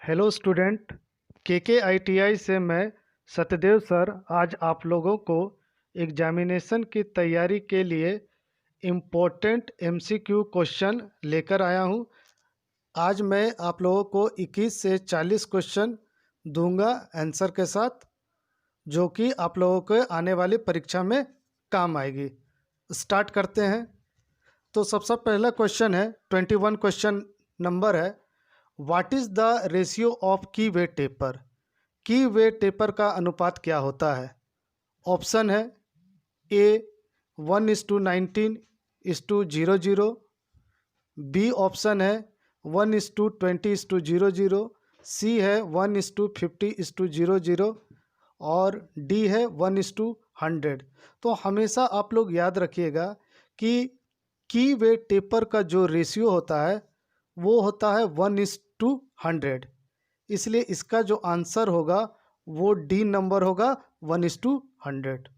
Hello student. KKITI से मैं Satyadev sir आज आप लोगों को एग्जामिनेशन की तैयारी के लिए इम्पोर्टेंट MCQ क्वेश्चन लेकर आया हूं। आज मैं आप लोगों को 21 से 40 क्वेश्चन दूंगा आंसर के साथ, जो कि आप लोगों को आने वाली परीक्षा में काम आएगी। स्टार्ट करते हैं। तो सबसे पहला क्वेश्चन है, 21 क्वेश्चन नंबर है, what is the ratio of की वेट टेपर। की वेट टेपर का अनुपात क्या होता है? ऑप्शन है ए 1:19:00, बी ऑप्शन है 1:20:00, सी है 1:50:00 और डी है 1:100। तो हमेशा आप लोग याद रखिएगा कि की वेट टेपर का जो रेशियो होता है वो होता है 1:100। इसलिए इसका जो आंसर होगा वो डी नंबर होगा, 1:100।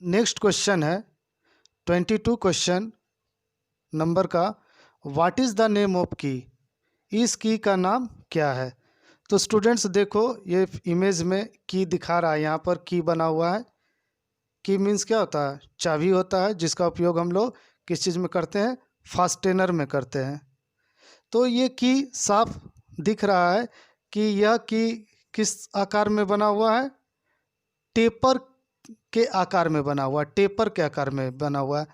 नेक्स्ट क्वेश्चन है 22 क्वेश्चन नंबर का, what is the name of की। इस की का नाम क्या है? तो स्टूडेंट्स देखो, ये इमेज में की दिखा रहा है, यहाँ पर की बना हुआ है। की मीन्स क्या होता है? चाबी होता है, जिसका उपयोग हम लोग किस चीज़ में करते हैं? फास्टेनर में करते हैं। तो ये की साफ दिख रहा है कि यह की किस आकार में बना हुआ है? टेपर के आकार में बना हुआ है। टेपर के आकार में बना हुआ है।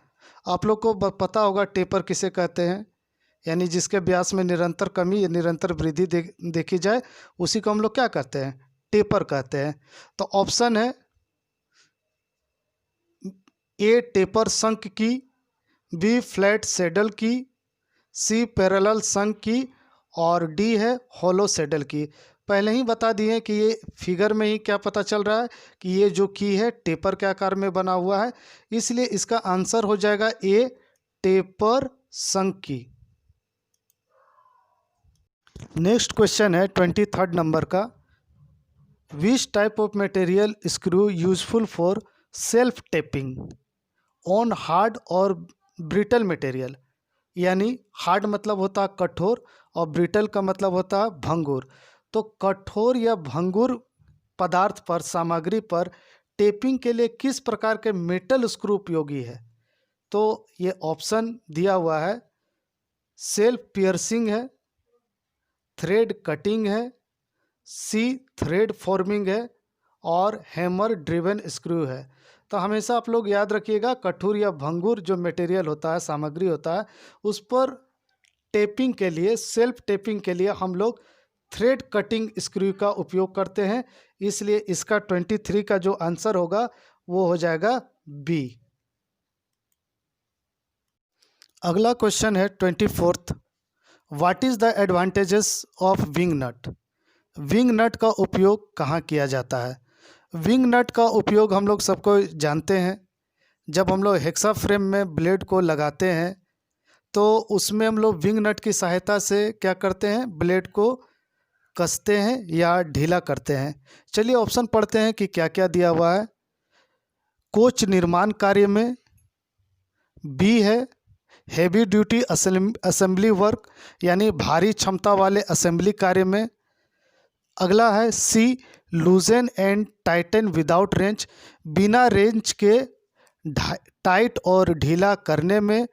आप लोग को पता होगा टेपर किसे कहते हैं, यानी जिसके व्यास में निरंतर कमी या निरंतर वृद्धि देखी जाए, उसी को हम लोग क्या कहते हैं? टेपर कहते हैं। तो ऑप्शन है ए टेपर संक की, बी फ्लैट सैडल की, सी पैरेलल संक की और डी है हॉलो सैडल की। पहले ही बता दिए कि ये फिगर में ही क्या पता चल रहा है कि ये जो की है टेपर के आकार में बना हुआ है, इसलिए इसका आंसर हो जाएगा ए टेपर संक की। नेक्स्ट क्वेश्चन है 23 नंबर का, which type of material screw useful for self tapping on hard और ब्रिटल मटेरियल। यानी हार्ड मतलब होता है कठोर और ब्रिटल का मतलब होता है भंगुर। तो कठोर या भंगुर पदार्थ पर, सामग्री पर टेपिंग के लिए किस प्रकार के मेटल स्क्रू उपयोगी है? तो ये ऑप्शन दिया हुआ है, सेल्फ पियर्सिंग है, थ्रेड कटिंग है, सी थ्रेड फॉर्मिंग है और हैमर ड्रिवन स्क्रू है। तो हमेशा आप लोग याद रखिएगा, कठोर या भंगुर जो मटेरियल होता है, सामग्री होता है, उस पर टेपिंग के लिए, सेल्फ टेपिंग के लिए हम लोग थ्रेड कटिंग स्क्रू का उपयोग करते हैं। इसलिए इसका 23 का जो आंसर होगा वो हो जाएगा बी। अगला क्वेश्चन है 24, what is the advantages of wing nut. Wing nut का उपयोग कहाँ किया जाता है? विंग नट का उपयोग हम लोग सबको जानते हैं। जब हम लोग हेक्सा फ्रेम में ब्लेड को लगाते हैं तो उसमें हम लोग विंग नट की सहायता से क्या करते हैं? ब्लेड को कसते हैं या ढीला करते हैं। चलिए ऑप्शन पढ़ते हैं कि क्या क्या दिया हुआ है। कोच निर्माण कार्य में, बी है हेवी ड्यूटी असेंबली वर्क, यानी भारी क्षमता वाले असेंबली कार्य में। अगला है c loosen and tighten without wrench, बिना रेंज के टाइट और ढीला करने में।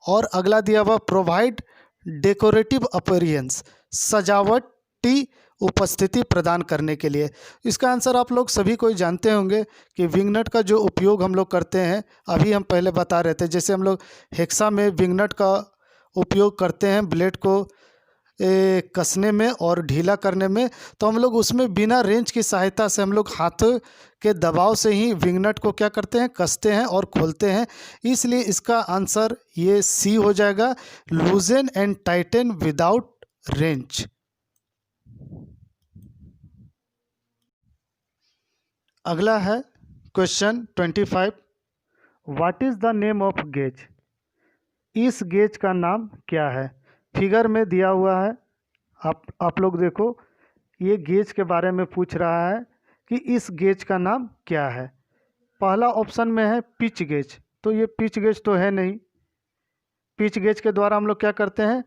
और अगला दिया हुआ प्रोवाइड डेकोरेटिव अपीयरेंस, सजावटी उपस्थिति प्रदान करने के लिए। इसका आंसर आप लोग सभी कोई जानते होंगे कि विंगनट का जो उपयोग हम लोग करते हैं, अभी हम पहले बता रहे थे, जैसे हम लोग हेक्सा में विंगनट का उपयोग करते हैं ब्लेड को कसने में और ढीला करने में, तो हम लोग उसमें बिना रेंज की सहायता से हम लोग हाथ के दबाव से ही विंगनट को क्या करते हैं? कसते हैं और खोलते हैं। इसलिए इसका आंसर ये सी हो जाएगा, लूजन एंड टाइटन विदाउट रेंज। अगला है question 25, what is the name of gauge. इस गेज का नाम क्या है? फिगर में दिया हुआ है, आप लोग देखो, ये गेज के बारे में पूछ रहा है कि इस गेज का नाम क्या है। पहला ऑप्शन में है पिच गेज, तो ये पिच गेज तो है नहीं। पिच गेज के द्वारा हम लोग क्या करते हैं?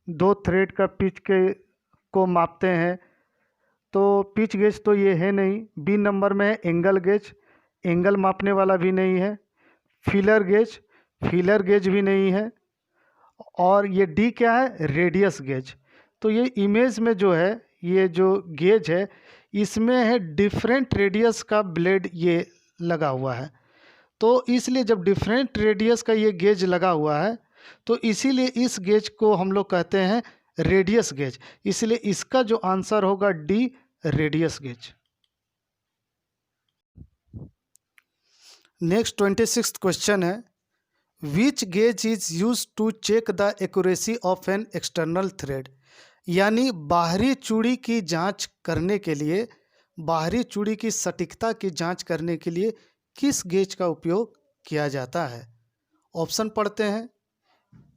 दो थ्रेड का पिच के को मापते हैं, तो पिच गेज तो ये है नहीं। बी नंबर में है एंगल गेज, एंगल मापने वाला भी नहीं है। फीलर गेज, फीलर गेज भी नहीं है। और ये डी क्या है, रेडियस गेज। तो ये इमेज में जो है, ये जो गेज है इसमें है डिफरेंट रेडियस का ब्लेड ये लगा हुआ है। तो इसलिए जब डिफरेंट रेडियस का ये गेज लगा हुआ है तो इसीलिए इस गेज को हम लोग कहते हैं रेडियस गेज। इसलिए इसका जो आंसर होगा d, radius gauge. Next 26th question है, which gauge is use to check the accuracy of an external thread. यानी बाहरी चूड़ी की जांच करने के लिए, बाहरी चूड़ी की सटीकता की जांच करने के लिए किस गेज का उपयोग किया जाता है। ऑप्शन पढ़ते हैं।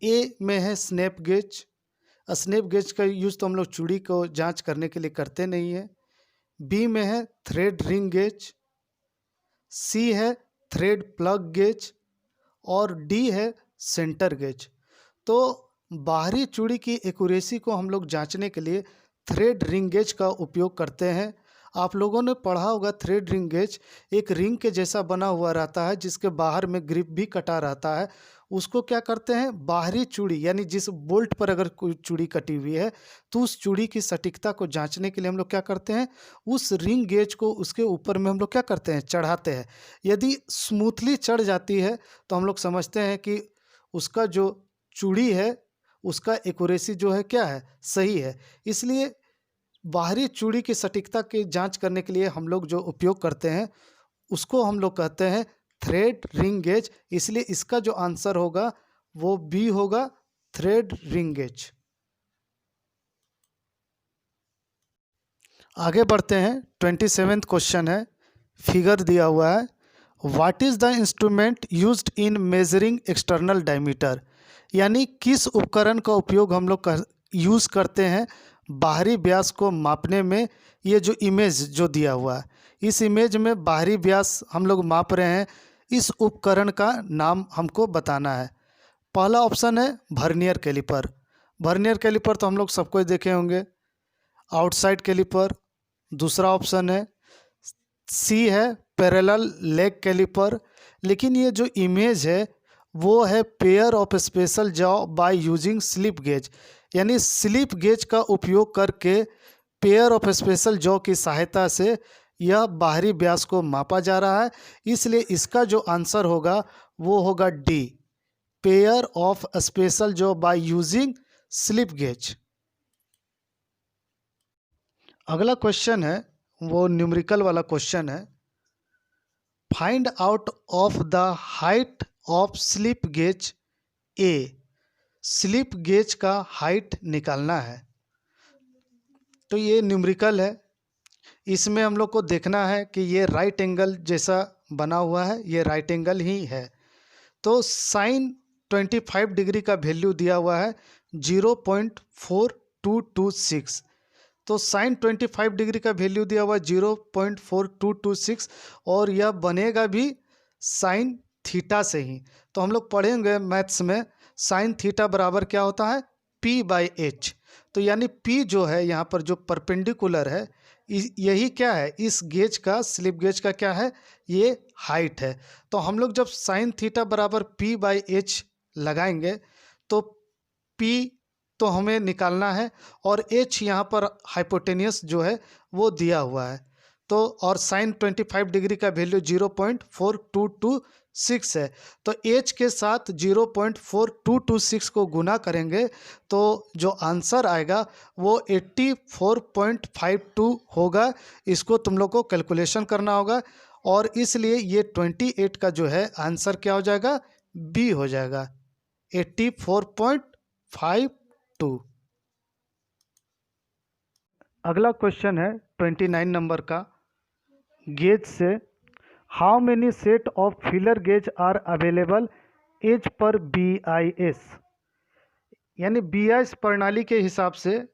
ए में है स्नैप गेज। स्नैप गेज का यूज़ तो हम लोग चूड़ी को जांच करने के लिए करते नहीं है। बी में है थ्रेड रिंग गेज। सी है थ्रेड प्लग गेज। और डी है सेंटर गेज। तो बाहरी चूड़ी की एक्यूरेसी को हम लोग जांचने के लिए थ्रेड रिंग गेज का उपयोग करते हैं। आप लोगों ने पढ़ा होगा थ्रेड रिंग गेज एक रिंग के जैसा बना हुआ रहता है जिसके बाहर में ग्रिप भी कटा रहता है। उसको क्या करते हैं, बाहरी चूड़ी यानी जिस बोल्ट पर अगर कोई चूड़ी कटी हुई है तो उस चूड़ी की सटीकता को जांचने के लिए हम लोग क्या करते हैं, उस रिंग गेज को उसके ऊपर में हम लोग क्या करते हैं, चढ़ाते हैं। यदि स्मूथली चढ़ जाती है तो हम लोग समझते हैं कि उसका जो चूड़ी है उसका एक्यूरेसी जो है क्या है, सही है। इसलिए बाहरी चूड़ी की सटीकता की जांच करने के लिए हम लोग जो उपयोग करते हैं उसको हम लोग कहते हैं थ्रेड रिंग गेज। इसलिए इसका जो आंसर होगा वो बी होगा, थ्रेड रिंग गेज। आगे बढ़ते हैं। 27th क्वेश्चन है, फिगर दिया हुआ है, what is the instrument used in measuring external diameter. यानी किस उपकरण का उपयोग हम लोग यूज़ करते हैं बाहरी व्यास को मापने में। ये जो इमेज जो दिया हुआ है, इस इमेज में बाहरी व्यास हम लोग माप रहे हैं, इस उपकरण का नाम हमको बताना है। पहला ऑप्शन है वर्नियर कैलिपर। वर्नियर कैलिपर तो हम लोग सबको देखे होंगे, आउटसाइड कैलिपर। दूसरा ऑप्शन है सी है पैरेलल लेग कैलिपर। लेकिन ये जो इमेज है वो है pair of special jaw by using slip gauge. यानी स्लिप गेज का उपयोग करके पेयर ऑफ स्पेशल जॉ की सहायता से यह बाहरी व्यास को मापा जा रहा है। इसलिए इसका जो आंसर होगा वो होगा D, pair of special jaw by using slip gauge. अगला क्वेश्चन है वो न्यूमेरिकल वाला क्वेश्चन है, find out of the height of slip gauge A. Slip gauge का हाइट निकालना है। तो ये न्यूमेरिकल है, इसमें हम लोग को देखना है कि ये राइट एंगल जैसा बना हुआ है, ये राइट एंगल ही है। तो साइन 25 डिग्री का वैल्यू दिया हुआ है 0.4226। तो साइन 25 डिग्री का वैल्यू दिया हुआ है 0.4226 और यह बनेगा भी साइन थीटा से ही। तो हम लोग पढ़ेंगे मैथ्स में साइन थीटा बराबर क्या होता है, P/H। तो यानी P जो है यहाँ पर जो परपेंडिकुलर है यही क्या है, इस गेज का, स्लिप गेज का क्या है, ये हाइट है। तो हम लोग जब साइन थीटा बराबर P/H लगाएंगे तो P तो हमें निकालना है और H यहाँ पर हाइपोटेनियस जो है वो दिया हुआ है। तो और साइन 25 डिग्री का वैल्यू 0.4226 है। तो H के साथ 0.4226 को गुना करेंगे तो जो आंसर आएगा वो 84.52 होगा। इसको तुम लोग को कैलकुलेशन करना होगा और इसलिए ये 28 का जो है आंसर क्या हो जाएगा, बी हो जाएगा, 84.52। अगला क्वेश्चन है 29 नंबर का, गेज से how many set of feeler gauge are available as per BIS। यानी BIS प्रणाली के हिसाब से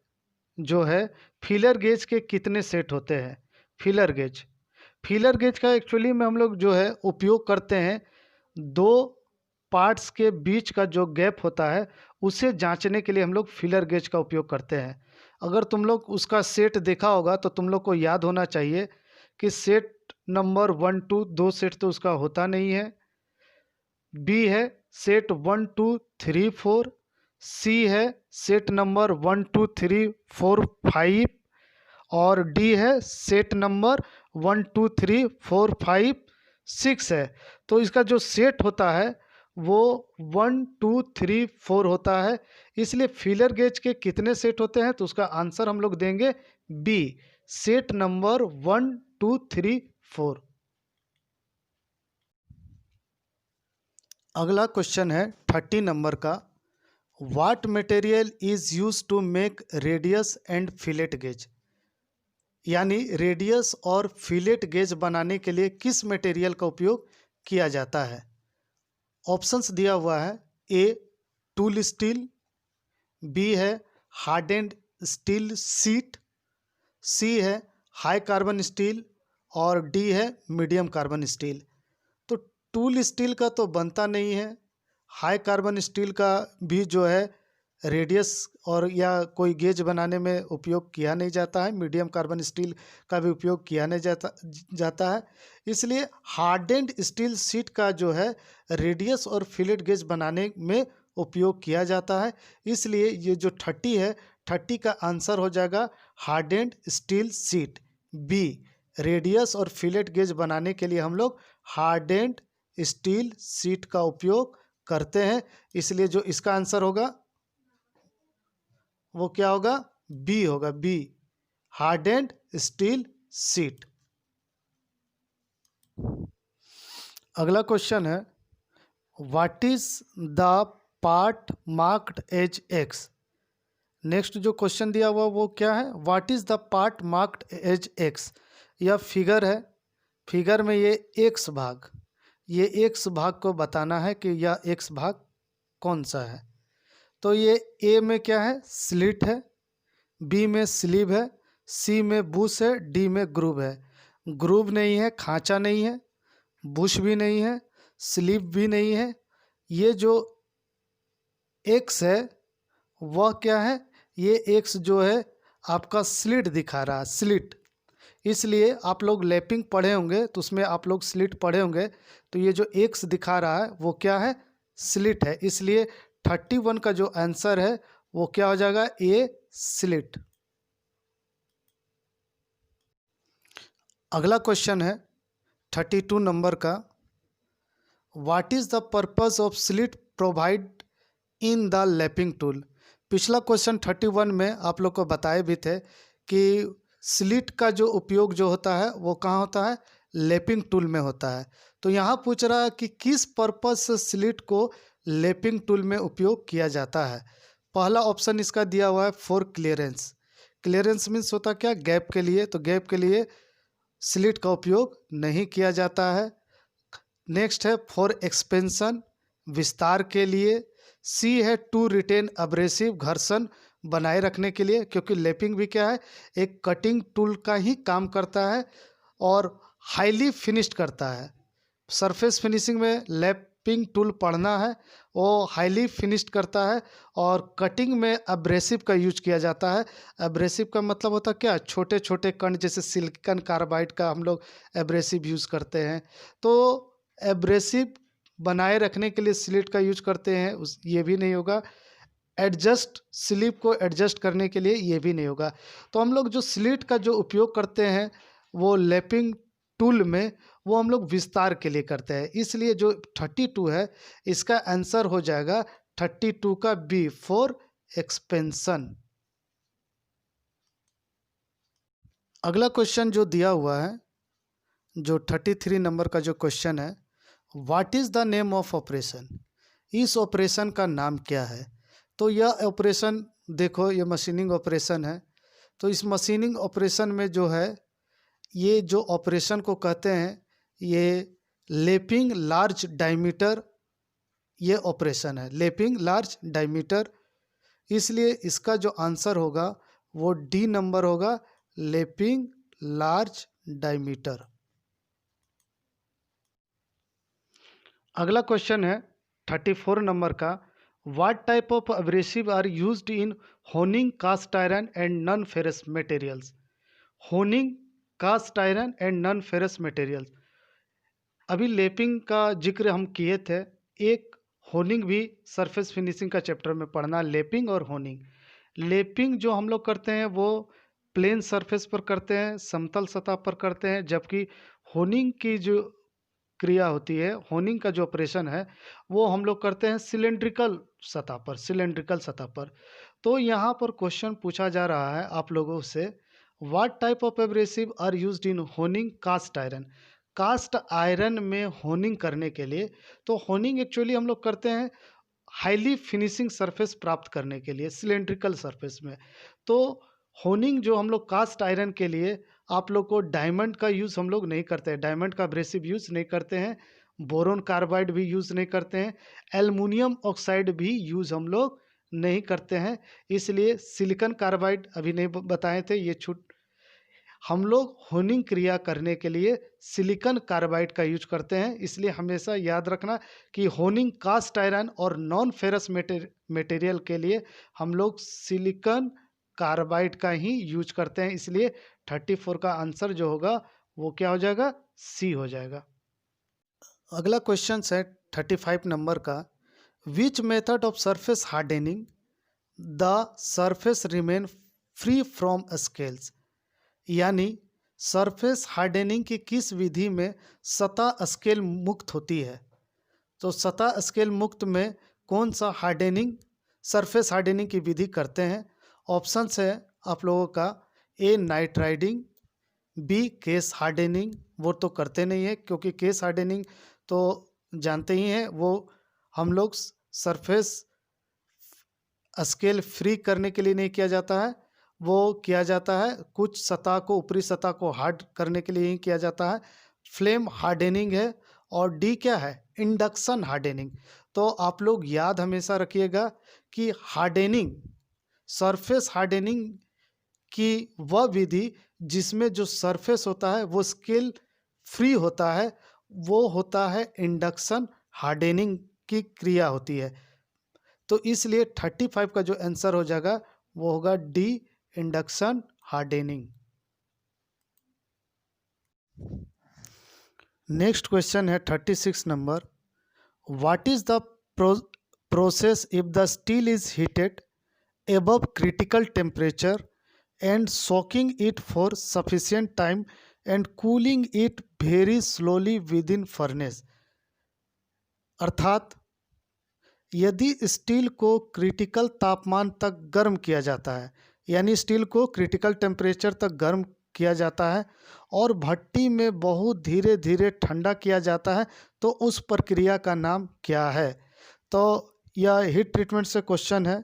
जो है फीलर गेज के कितने सेट होते हैं। फीलर गेज का एक्चुअली में हम लोग जो है उपयोग करते हैं 2 पार्ट्स के बीच का जो गैप होता है उसे जांचने के लिए हम लोग फीलर गेज का उपयोग करते हैं। अगर तुम लोग उसका सेट देखा होगा तो तुम लोग को याद होना चाहिए कि सेट नंबर 1 2 2 सेट तो उसका होता नहीं है। बी है सेट 1 2 3 4। सी है सेट नंबर 1 2 3 4 5। और डी है सेट नंबर 1 2 3 4 5 6 है। तो इसका जो सेट होता है वो 1 2 3 4 होता है। इसलिए फीलर गेज के कितने सेट होते हैं तो उसका आंसर हम लोग देंगे बी, सेट नंबर 1 2 3 4। अगला क्वेश्चन है 30 नंबर का। What material is use to make radius and fillet gauge, यानी रेडियस और फिलेट गेज बनाने के लिए किस मटेरियल का उपयोग किया जाता है। ऑप्शंस दिया हुआ है, ए टूल स्टील, बी है हार्डेंड स्टील शीट, सी है हाई कार्बन स्टील और डी है मीडियम कार्बन स्टील। तो टूल स्टील का तो बनता नहीं है, हाई कार्बन स्टील का भी जो है रेडियस और या कोई गेज बनाने में उपयोग किया नहीं जाता है, मीडियम कार्बन स्टील का भी उपयोग किया नहीं जाता है। इसलिए हार्डेंड स्टील शीट का जो है रेडियस और फिलेट गेज बनाने में उपयोग किया जाता है। इसलिए ये जो 30 है, 30 का आंसर हो जाएगा hardened steel sheet, B. Radius और फिलेट गेज बनाने के लिए हम लोग हार्डेंड स्टील शीट का उपयोग करते हैं। इसलिए जो इसका आंसर होगा वो क्या होगा, बी होगा, बी, हार्डेंड स्टील शीट। अगला क्वेश्चन है, what is the part marked as X. Next जो क्वेश्चन दिया हुआ वो क्या है, what is the part marked as X. यह फिगर है, फिगर में ये एक्स भाग, ये एक्स भाग को बताना है कि यह एक्स भाग कौन सा है। तो ये ए में क्या है, स्लिट है, बी में स्लीव है, सी में बुश है, डी में ग्रूव है। ग्रूव नहीं है, खांचा नहीं है, बुश भी नहीं है, स्लीव भी नहीं है। ये जो एक्स है वह क्या है, ये एक्स जो है आपका स्लिट दिखा रहा है, स्लिट। इसलिए आप लोग लैपिंग पढ़े होंगे तो उसमें आप लोग स्लिट पढ़े होंगे। तो ये जो एक्स दिखा रहा है वो क्या है, स्लिट है। इसलिए 31 का जो आंसर है वो क्या हो जाएगा, ए, स्लिट। अगला क्वेश्चन है 32 नंबर का, what is the purpose of slit provide in the lapping tool. पिछला क्वेश्चन 31 में आप लोग को बताए भी थे कि स्लिट का जो उपयोग जो होता है वो कहाँ होता है, लैपिंग टूल में होता है। तो यहाँ पूछ रहा है कि किस पर्पस से स्लिट को लैपिंग टूल में उपयोग किया जाता है। पहला ऑप्शन इसका दिया हुआ है फॉर क्लियरेंस। क्लियरेंस मीन्स होता क्या, गैप के लिए। तो गैप के लिए स्लिट का उपयोग नहीं किया जाता है। नेक्स्ट है फॉर एक्सपेंशन, विस्तार के लिए। सी है टू रिटेन अब्रेसिव, घर्षण बनाए रखने के लिए, क्योंकि लैपिंग भी क्या है, एक कटिंग टूल का ही काम करता है और हाईली फिनिश्ड करता है। सरफेस फिनिशिंग में लैपिंग टूल पढ़ना है, वो हाईली फिनिश्ड करता है। और कटिंग में अब्रेसिव का यूज किया जाता है। अब्रेसिव का मतलब होता है क्या, छोटे छोटे कण, जैसे सिलिकॉन कार्बाइड का हम लोग एब्रेसिव यूज़ करते हैं। तो एब्रेसिव बनाए रखने के लिए स्लिट का यूज करते हैं, उस ये भी नहीं होगा। एडजस्ट, स्लिप को एडजस्ट करने के लिए ये भी नहीं होगा। तो हम लोग जो स्लिट का जो उपयोग करते हैं वो लैपिंग टूल में, वो हम लोग विस्तार के लिए करते हैं। इसलिए जो 32 है इसका आंसर हो जाएगा 32 का बी, फॉर एक्सपेंशन। अगला क्वेश्चन जो दिया हुआ है, जो 33 नंबर का जो क्वेश्चन है, what is the name of operation. इस ऑपरेशन का नाम क्या है। तो यह ऑपरेशन देखो, ये मशीनिंग ऑपरेशन है। तो इस मशीनिंग ऑपरेशन में जो है, ये जो ऑपरेशन को कहते हैं, ये लैपिंग लार्ज डायमीटर, ये ऑपरेशन है, लैपिंग लार्ज डायमीटर। इसलिए इसका जो आंसर होगा वो डी नंबर होगा, लैपिंग लार्ज डायमीटर। अगला क्वेश्चन है 34 नंबर का, what type of abrasive are used in honing cast iron and non ferrous materials. Honing, cast iron and non ferrous materials. अभी लेपिंग का जिक्र हम किए थे, एक होनिंग भी सरफेस फिनिशिंग का चैप्टर में पढ़ना, लेपिंग और होनिंग। लेपिंग जो हम लोग करते हैं वो प्लेन सरफेस पर करते हैं, समतल सतह पर करते हैं, जबकि होनिंग की जो क्रिया होती है, होनिंग का जो ऑपरेशन है वो हम लोग करते हैं सिलेंड्रिकल सतह पर, सिलेंड्रिकल सतह पर। तो यहाँ पर क्वेश्चन पूछा जा रहा है आप लोगों से, what type of abrasive are used in honing cast iron. Cast iron में होनिंग करने के लिए, तो होनिंग एक्चुअली हम लोग करते हैं हाईली फिनिशिंग सरफेस प्राप्त करने के लिए, सिलेंड्रिकल सरफेस में। तो होनिंग जो हम लोग कास्ट आयरन के लिए, आप लोग को डायमंड का यूज़ हम लोग नहीं करते हैं, डायमंड का एब्रेसिव यूज़ नहीं करते हैं, बोरोन कार्बाइड भी यूज़ नहीं करते हैं, एल्युमिनियम ऑक्साइड भी यूज़ हम लोग नहीं करते हैं। इसलिए सिलिकॉन कार्बाइड अभी नहीं बताए थे, ये छूट। हम लोग होनिंग क्रिया करने के लिए सिलिकॉन कार्बाइड का यूज करते हैं। इसलिए हमेशा याद रखना कि होनिंग कास्ट आयरन और नॉन फेरस मटेरियल के लिए हम लोग सिलिकॉन कार्बाइड का ही यूज करते हैं। इसलिए 34 का आंसर जो होगा वो क्या हो जाएगा, सी हो जाएगा। अगला क्वेश्चन है 35 नंबर का, which method of surface hardening the surface remain free from scales. यानी सरफेस हार्डनिंग की किस विधि में सतह स्केल मुक्त होती है। तो सतह स्केल मुक्त में कौन सा हार्डनिंग, सरफेस हार्डनिंग की विधि करते हैं। ऑप्शंस है आप लोगों का, a nitriding, b case hardening, वो तो करते नहीं है क्योंकि केस हार्डनिंग तो जानते ही हैं, वो हम लोग सरफेस स्केल फ्री करने के लिए नहीं किया जाता है, वो किया जाता है कुछ सतह को, ऊपरी सतह को हार्ड करने के लिए ही किया जाता है। फ्लेम हार्डनिंग है। और डी क्या है, इंडक्शन हार्डनिंग। तो आप लोग याद हमेशा रखिएगा कि हार्डनिंग, सरफेस हार्डनिंग की वह विधि जिसमें जो सरफेस होता है वो स्केल फ्री होता है, वो होता है इंडक्शन हार्डनिंग की क्रिया होती है। तो इसलिए 35 का जो आंसर हो जाएगा वो होगा D, induction hardening. Next question है 36 number, what is the process if the steel is heated above critical temperature and soaking it for sufficient time and cooling it very slowly within furnace। अर्थात यदि steel को critical तापमान तक गर्म किया जाता है, यानी स्टील को क्रिटिकल टेम्परेचर तक गर्म किया जाता है और भट्टी में बहुत धीरे धीरे ठंडा किया जाता है, तो उस प्रक्रिया का नाम क्या है। तो यह हीट ट्रीटमेंट से क्वेश्चन है।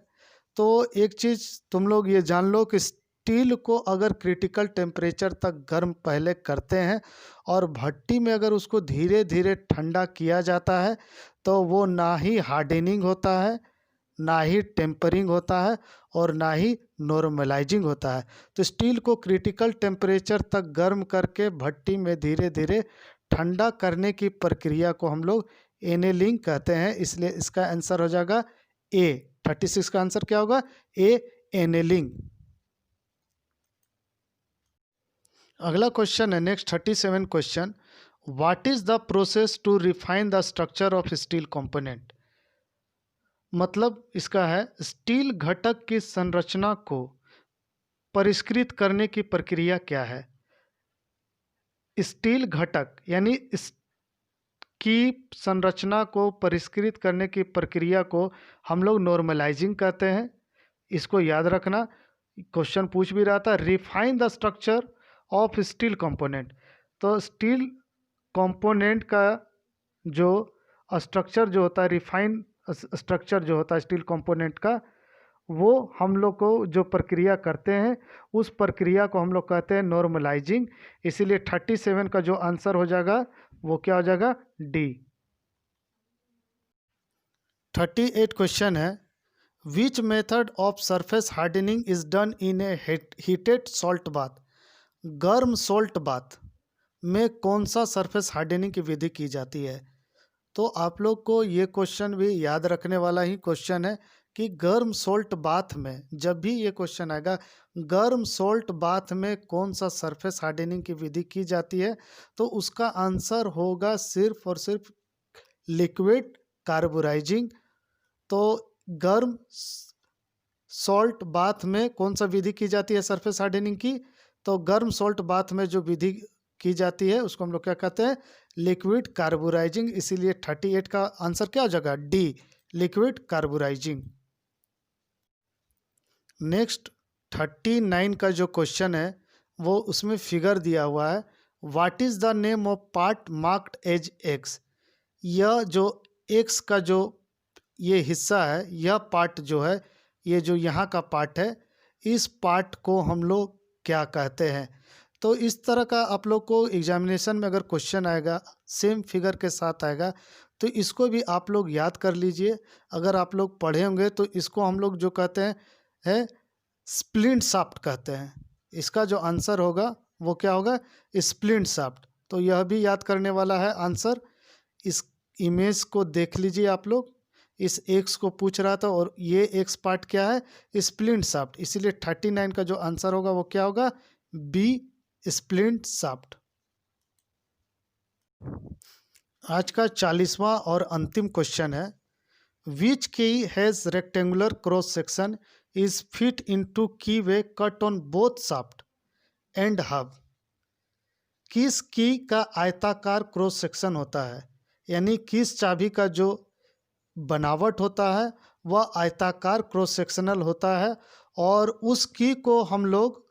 तो एक चीज़ तुम लोग ये जान लो कि स्टील को अगर क्रिटिकल टेम्परेचर तक गर्म पहले करते हैं और भट्टी में अगर उसको धीरे धीरे ठंडा किया जाता है तो वो ना ही हार्डनिंग होता है, ना ही टेम्परिंग होता है और ना ही नॉर्मलाइजिंग होता है। तो स्टील को क्रिटिकल टेम्परेचर तक गर्म करके भट्टी में धीरे धीरे ठंडा करने की प्रक्रिया को हम लोग एनेलिंग कहते हैं। इसलिए इसका आंसर हो जाएगा ए। 36 का आंसर क्या होगा, ए, एनेलिंग। अगला क्वेश्चन है next 37 question, what is the process to refine the structure of steel component. मतलब इसका है स्टील घटक की संरचना को परिष्कृत करने की प्रक्रिया क्या है। स्टील घटक यानी की संरचना को परिष्कृत करने की प्रक्रिया को हम लोग नॉर्मलाइजिंग कहते हैं। इसको याद रखना, क्वेश्चन पूछ भी रहा था, refine the structure of steel component. तो स्टील कंपोनेंट का जो स्ट्रक्चर जो होता है, रिफाइन स्ट्रक्चर जो होता है स्टील कंपोनेंट का, वो हम लोग को जो प्रक्रिया करते हैं उस प्रक्रिया को हम लोग कहते हैं नॉर्मलाइजिंग। इसीलिए 37 का जो आंसर हो जाएगा वो क्या हो जाएगा, डी। 38 क्वेश्चन है, which method of surface hardening is done in A heated salt bath. गर्म सॉल्ट बाथ में कौन सा सरफेस हार्डनिंग की विधि की जाती है। तो आप लोग को ये क्वेश्चन भी याद रखने वाला ही क्वेश्चन है कि गर्म सोल्ट बाथ में, जब भी ये क्वेश्चन आएगा गर्म सोल्ट बाथ में कौन सा सरफेस हार्डनिंग की विधि की जाती है, तो उसका आंसर होगा सिर्फ और सिर्फ लिक्विड कार्बोराइजिंग। तो गर्म सॉल्ट बाथ में कौन सा विधि की जाती है सरफेस हार्डनिंग की, तो गर्म सॉल्ट बाथ में जो विधि की जाती है उसको हम लोग क्या कहते हैं, लिक्विड कार्बोराइजिंग। इसीलिए 38 का आंसर क्या हो जाएगा, डी, लिक्विड कार्बोराइजिंग। नेक्स्ट 39 का जो क्वेश्चन है वो उसमें फिगर दिया हुआ है, what is the name of part marked as X. यह जो एक्स का जो ये हिस्सा है, यह पार्ट जो है, ये जो यहाँ का पार्ट है, इस पार्ट को हम लोग क्या कहते हैं। तो इस तरह का आप लोग को एग्जामिनेशन में अगर क्वेश्चन आएगा सेम फिगर के साथ आएगा, तो इसको भी आप लोग याद कर लीजिए। अगर आप लोग पढ़े होंगे तो इसको हम लोग जो कहते हैं है स्प्लिंट शाफ्ट कहते हैं। इसका जो आंसर होगा वो क्या होगा, स्प्लिंट शाफ्ट। तो यह भी याद करने वाला है आंसर। इस इमेज को देख लीजिए आप लोग, इस एक्स को पूछ रहा था और ये एक्स पार्ट क्या है, स्प्लिंट शाफ्ट। इसीलिए 39 का जो आंसर होगा वो क्या होगा, बी, स्प्लिंट शाफ्ट। आज का 40वां और अंतिम क्वेश्चन है, which key has rectangular cross section is fit into keyway cut on both shaft and hub. किस की का आयताकार क्रॉस सेक्शन होता है, यानी किस चाबी का जो बनावट होता है वह आयताकार क्रॉस सेक्शनल होता है, और उस की को हम लोग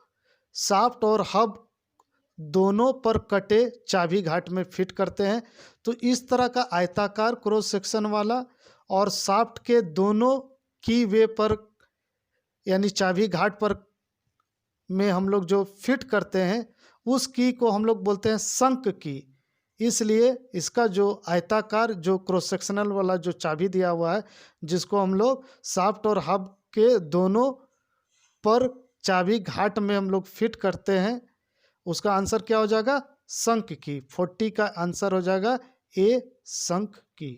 शाफ्ट और हब दोनों पर कटे चाबी घाट में फिट करते हैं। तो इस तरह का आयताकार क्रॉस सेक्शन वाला और शाफ्ट के दोनों की वे पर यानी चाबी घाट पर में हम लोग जो फिट करते हैं उस की को हम लोग बोलते हैं शंक की। इसलिए इसका जो आयताकार जो क्रॉस सेक्शनल वाला जो चाबी दिया हुआ है, जिसको हम लोग शाफ्ट और हब के दोनों पर चाबी घाट में हम लोग फिट करते हैं, उसका आंसर क्या हो जाएगा, शंक की। 40 का आंसर हो जाएगा ए, शंक की।